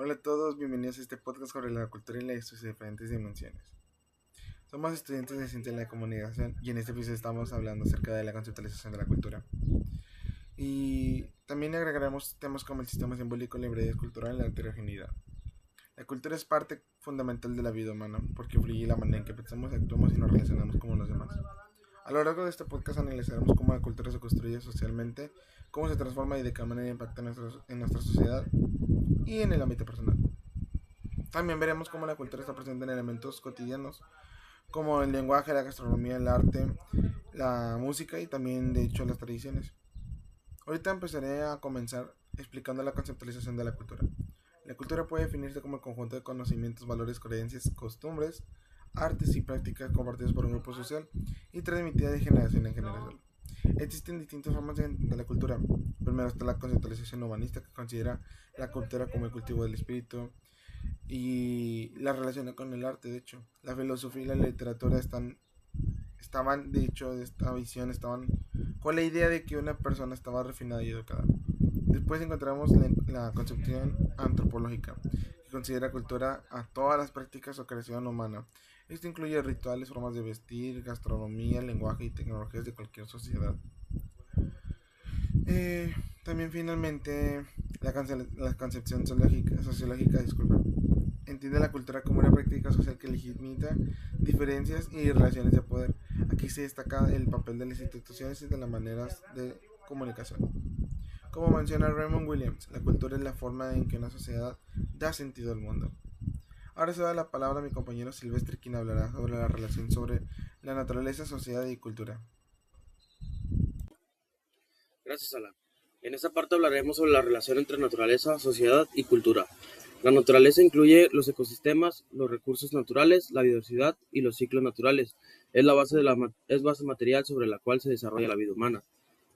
Hola a todos, bienvenidos a este podcast sobre la cultura y sus diferentes dimensiones. Somos estudiantes de Ciencia de la Comunicación y en este episodio estamos hablando acerca de la conceptualización de la cultura. Y también agregaremos temas como el sistema simbólico, la hibridez cultural y la heterogeneidad. La cultura es parte fundamental de la vida humana porque influye la manera en que pensamos, actuamos y nos relacionamos con los demás. A lo largo de este podcast analizaremos cómo la cultura se construye socialmente, cómo se transforma y de qué manera impacta en nuestra sociedad y en el ámbito personal. También veremos cómo la cultura está presente en elementos cotidianos, como el lenguaje, la gastronomía, el arte, la música y también, de hecho, las tradiciones. Ahorita empezaré a comenzar explicando la conceptualización de la cultura. La cultura puede definirse como el conjunto de conocimientos, valores, creencias, costumbres, artes y prácticas compartidas por un grupo social y transmitidas de generación en generación. Existen distintas formas de entender la cultura. Primero está la conceptualización humanista, que considera la cultura como el cultivo del espíritu, y la relaciona con el arte. De hecho, la filosofía y la literatura estaban, de hecho, de esta visión, estaban con la idea de que una persona estaba refinada y educada. Después encontramos la concepción antropológica, que considera cultura a todas las prácticas o creación humana. Esto incluye rituales, formas de vestir, gastronomía, lenguaje y tecnologías de cualquier sociedad. Eh, También finalmente la concepción sociológica, disculpa, entiende la cultura como una práctica social que legitima diferencias y relaciones de poder. Aquí se destaca el papel de las instituciones y de las maneras de comunicación. Como menciona Raymond Williams, la cultura es la forma en que una sociedad da sentido al mundo. Ahora se da la palabra a mi compañero Silvestre, quien hablará sobre la relación sobre la naturaleza, sociedad y cultura. Gracias, Alan. En esta parte hablaremos sobre la relación entre naturaleza, sociedad y cultura. La naturaleza incluye los ecosistemas, los recursos naturales, la biodiversidad y los ciclos naturales. Es base material sobre la cual se desarrolla la vida humana.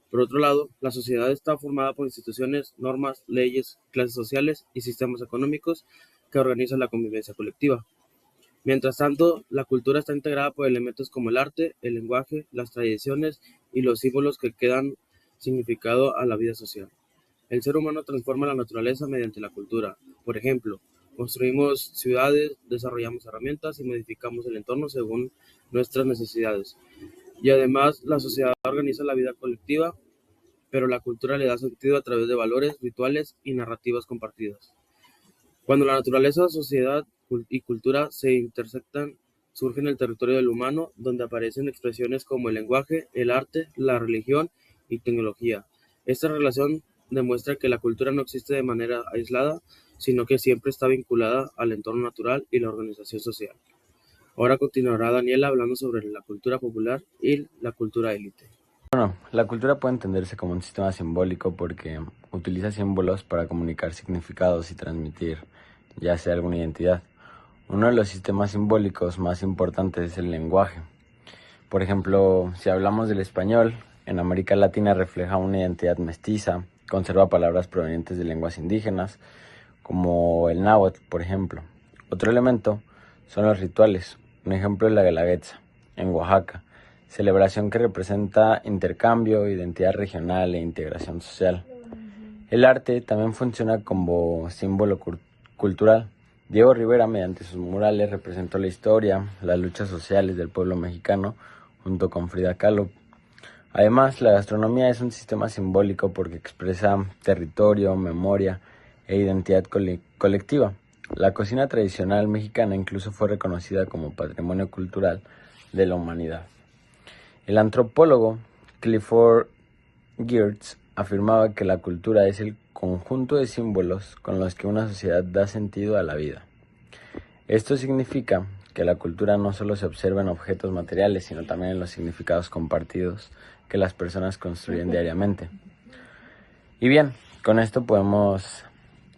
Por otro lado, la sociedad está formada por instituciones, normas, leyes, clases sociales y sistemas económicos que organizan la convivencia colectiva. Mientras tanto, la cultura está integrada por elementos como el arte, el lenguaje, las tradiciones y los símbolos que dan significado a la vida social. El ser humano transforma la naturaleza mediante la cultura. Por ejemplo, construimos ciudades, desarrollamos herramientas y modificamos el entorno según nuestras necesidades. Y además, la sociedad organiza la vida colectiva, pero la cultura le da sentido a través de valores, rituales y narrativas compartidas. Cuando la naturaleza, sociedad y cultura se intersectan, surge en el territorio del humano, donde aparecen expresiones como el lenguaje, el arte, la religión y tecnología. Esta relación demuestra que la cultura no existe de manera aislada, sino que siempre está vinculada al entorno natural y la organización social. Ahora continuará Daniela hablando sobre la cultura popular y la cultura élite. Bueno, la cultura puede entenderse como un sistema simbólico porque utiliza símbolos para comunicar significados y transmitir, ya sea alguna identidad. Uno de los sistemas simbólicos más importantes es el lenguaje. Por ejemplo, si hablamos del español, en América Latina refleja una identidad mestiza, conserva palabras provenientes de lenguas indígenas, como el náhuatl, por ejemplo. Otro elemento son los rituales. Un ejemplo es la Guelaguetza, en Oaxaca, celebración que representa intercambio, identidad regional e integración social. El arte también funciona como símbolo cultural. Diego Rivera, mediante sus murales, representó la historia, las luchas sociales del pueblo mexicano, junto con Frida Kahlo. Además, la gastronomía es un sistema simbólico porque expresa territorio, memoria e identidad colectiva. La cocina tradicional mexicana incluso fue reconocida como patrimonio cultural de la humanidad. El antropólogo Clifford Geertz afirmaba que la cultura es el conjunto de símbolos con los que una sociedad da sentido a la vida. Esto significa que la cultura no solo se observa en objetos materiales, sino también en los significados compartidos que las personas construyen diariamente. Y bien, con esto podemos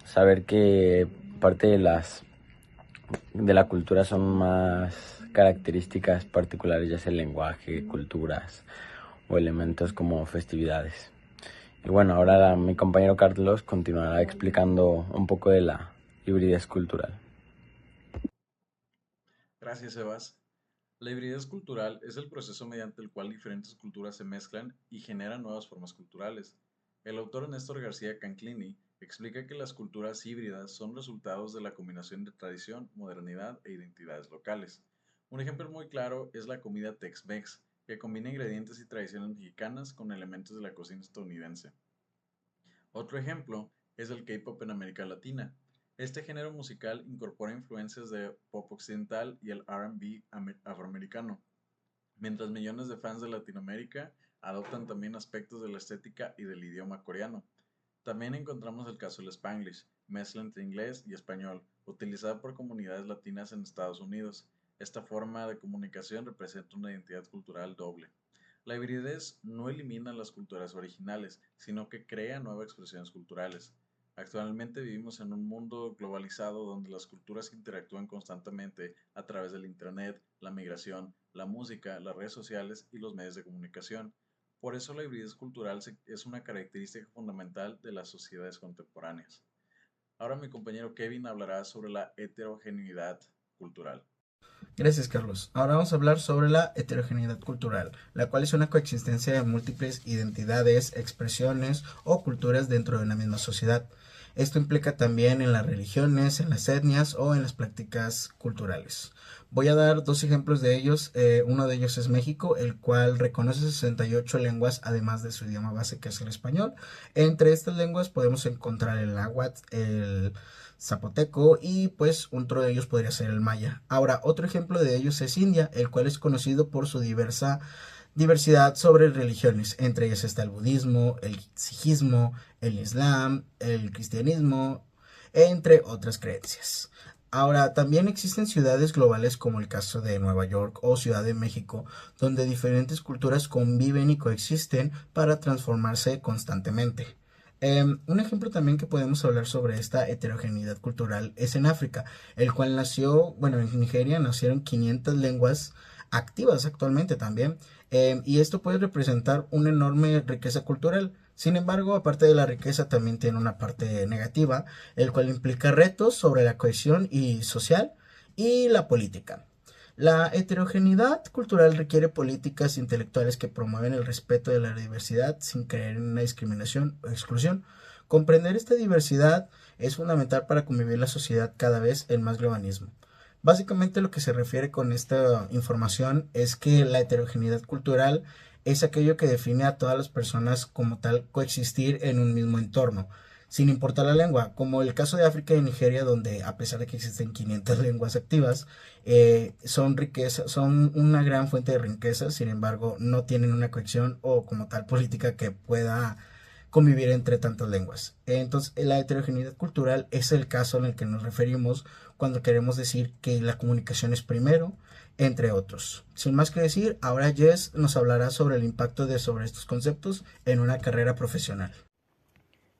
saber que parte de la cultura son más características particulares, ya sea el lenguaje, culturas o elementos como festividades. Y bueno, ahora mi compañero Carlos continuará explicando un poco de la hibridez cultural. Gracias, Sebas. La hibridez cultural es el proceso mediante el cual diferentes culturas se mezclan y generan nuevas formas culturales. El autor Néstor García Canclini Explica que las culturas híbridas son resultados de la combinación de tradición, modernidad e identidades locales. Un ejemplo muy claro es la comida Tex-Mex, que combina ingredientes y tradiciones mexicanas con elementos de la cocina estadounidense. Otro ejemplo es el K-pop en América Latina. Este género musical incorpora influencias de pop occidental y el R&B afroamericano, mientras millones de fans de Latinoamérica adoptan también aspectos de la estética y del idioma coreano. También encontramos el caso del Spanglish, mezcla entre inglés y español, utilizada por comunidades latinas en Estados Unidos. Esta forma de comunicación representa una identidad cultural doble. La hibridez no elimina las culturas originales, sino que crea nuevas expresiones culturales. Actualmente vivimos en un mundo globalizado donde las culturas interactúan constantemente a través del Internet, la migración, la música, las redes sociales y los medios de comunicación. Por eso la hibridez cultural es una característica fundamental de las sociedades contemporáneas. Ahora mi compañero Kevin hablará sobre la heterogeneidad cultural. Gracias, Carlos. Ahora vamos a hablar sobre la heterogeneidad cultural, la cual es una coexistencia de múltiples identidades, expresiones o culturas dentro de una misma sociedad. Esto implica también en las religiones, en las etnias o en las prácticas culturales. Voy a dar dos ejemplos de ellos. Uno de ellos es México, el cual reconoce 68 lenguas además de su idioma base, que es el español. Entre estas lenguas podemos encontrar el náhuatl, el zapoteco y pues otro de ellos podría ser el maya. Ahora, otro ejemplo de ellos es India, el cual es conocido por su diversidad sobre religiones. Entre ellas está el budismo, el sijismo, el islam, el cristianismo, entre otras creencias. Ahora, también existen ciudades globales como el caso de Nueva York o Ciudad de México, donde diferentes culturas conviven y coexisten para transformarse constantemente. Un ejemplo también que podemos hablar sobre esta heterogeneidad cultural es en África, el cual nació, bueno, en Nigeria nacieron 500 lenguas activas actualmente también, y esto puede representar una enorme riqueza cultural. Sin embargo, aparte de la riqueza, también tiene una parte negativa, el cual implica retos sobre la cohesión y social y la política. La heterogeneidad cultural requiere políticas intelectuales que promueven el respeto de la diversidad sin creer en una discriminación o exclusión. Comprender esta diversidad es fundamental para convivir la sociedad cada vez en más globalismo. Básicamente lo que se refiere con esta información es que la heterogeneidad cultural es aquello que define a todas las personas como tal coexistir en un mismo entorno, sin importar la lengua, como el caso de África y Nigeria, donde a pesar de que existen 500 lenguas activas, son una gran fuente de riqueza, sin embargo, no tienen una cohesión o como tal política que pueda convivir entre tantas lenguas. Entonces, la heterogeneidad cultural es el caso en el que nos referimos cuando queremos decir que la comunicación es primero, entre otros. Sin más que decir, ahora Jess nos hablará sobre el impacto sobre estos conceptos en una carrera profesional.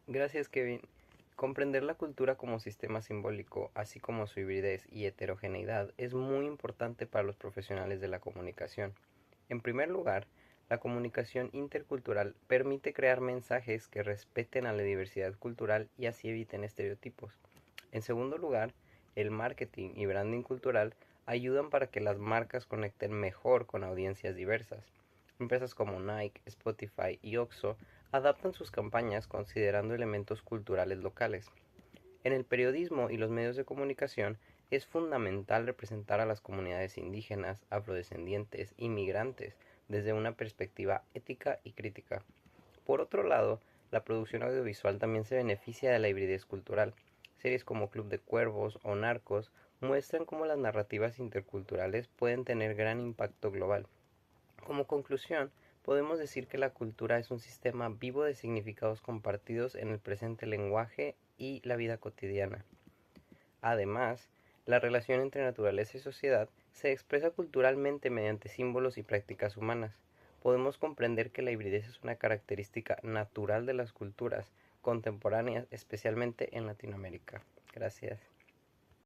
Gracias, Kevin. Comprender la cultura como sistema simbólico, así como su hibridez y heterogeneidad, es muy importante para los profesionales de la comunicación. En primer lugar, la comunicación intercultural permite crear mensajes que respeten a la diversidad cultural y así eviten estereotipos. En segundo lugar, el marketing y branding cultural ayudan para que las marcas conecten mejor con audiencias diversas. Empresas como Nike, Spotify y Oxxo adaptan sus campañas considerando elementos culturales locales. En el periodismo y los medios de comunicación es fundamental representar a las comunidades indígenas, afrodescendientes y migrantes desde una perspectiva ética y crítica. Por otro lado, la producción audiovisual también se beneficia de la hibridez cultural. Series como Club de Cuervos o Narcos muestran cómo las narrativas interculturales pueden tener gran impacto global. Como conclusión, podemos decir que la cultura es un sistema vivo de significados compartidos en el presente lenguaje y la vida cotidiana. Además, la relación entre naturaleza y sociedad se expresa culturalmente mediante símbolos y prácticas humanas. Podemos comprender que la hibridez es una característica natural de las culturas contemporáneas, especialmente en Latinoamérica. Gracias.